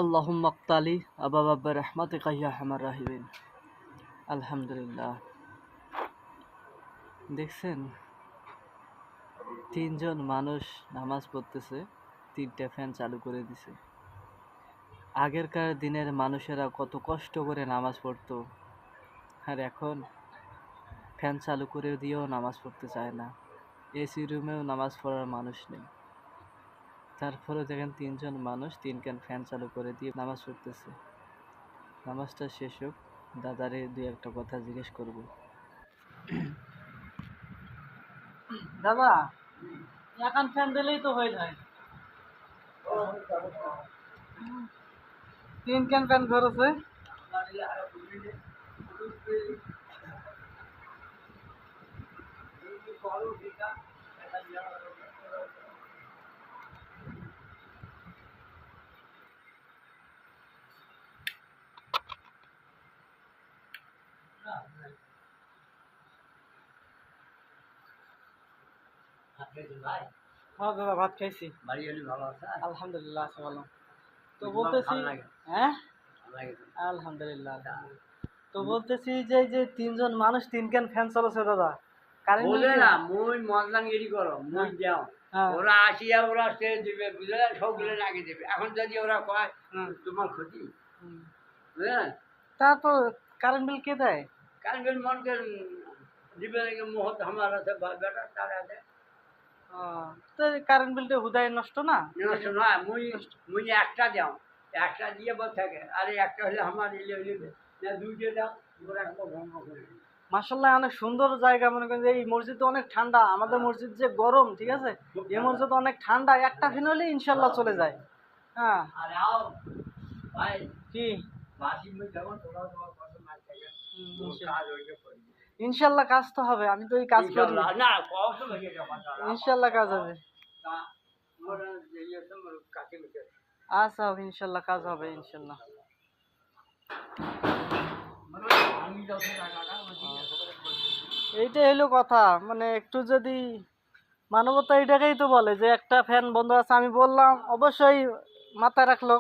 আল্লাহুম্মা ক্তালি আবাব রাহমাতিকা ইয়া আরহামার রাহিমিন। আলহামদুলিল্লাহ। দেখছেন, তিনজন মানুষ নামাজ পড়তেছে, তিনটা ফ্যান চালু করে দিছে। আগেরকার দিনের মানুষেরা কত কষ্ট করে নামাজ পড়তো, আর এখন ফ্যান চালু করে দিয়েও নামাজ পড়তে চায় না। এসি রুমেও নামাজ পড়ার মানুষ নেই। তারপরে দেখেন তিনজন মানুষ তিনখান ফ্যান চালু করে দিয়ে নামাজ পড়তেছে। নামাজটা শেষ হোক, দাদারে দুই একটা কথা জিজ্ঞেস করব। দাদা, এখন ফ্যান দিলেই তো হয়ে যায়। তিন ক্যান ফ্যান খরচে। হ্যাঁ দাদা, ভাত খাইছি। আলহামদুলিল্লাহ আছে ভালো। তো বলতেছি, হ্যাঁ আলহামদুলিল্লাহ। তো বলতেছি যে এই যে তিনজন মানুষ তিন ক্যান ফ্যান চলেছে দাদা, কারেন্ট বিল বলে কি? না মুই মজলাঙ্গিরি করো মুই যাও হ্যাঁ। ওরা আসিয়া ওরা সে দিবে বুঝলেন সবগুলো আগে দেবে এখন যদি ওরা কয় তোমার ক্ষতি বুঝলেন তারপর কারেন্ট বিল কে দেয়? কারণ মনকে দিবে নাকি মুহূর্ত আমার আছে বেটা তার আছে তো কারেন্ট বিলটা হুদায় নষ্ট না? নষ্ট নয় মুই মুই একটা দাও একটা দিয়ে বল থাকে আরে একটা হলে আমার ইলে হইলে না দুইটা দাও ওরা একটা ভঙ্গ করে মাশাআল্লাহ, অনেক সুন্দর জায়গা। মনে করেন যে এই মসজিদ অনেক ঠান্ডা, আমাদের মসজিদ যে গরম, ঠিক আছে, এই মসজিদ অনেক ঠান্ডা, একটা ফ্যান হলে ইনশাল্লাহ চলে যায়। হ্যাঁ। আরে আও ভাই কি বাসি মুই যখন তোরা তোমার কথা মার থাকে কাজ হইতে পারি ইনশাল্লাহ কাজ তো হবে, আমি তো এই কাজ করি। না কত হয়ে যাবে ইনশাল্লাহ কাজ হবে। তা মোরা যে ইয়েছে মোর কাছে মিটে আচ্ছা হবে, ইনশাল্লাহ কাজ হবে ইনশাল্লাহ। আমি যখন টাকাটা এইটাই হলো কথা, মানে একটু যদি মানবতা এটাকেই তো বলে যে একটা ফ্যান বন্ধ আছে, আমি বললাম অবশ্যই মাথায় রাখলো।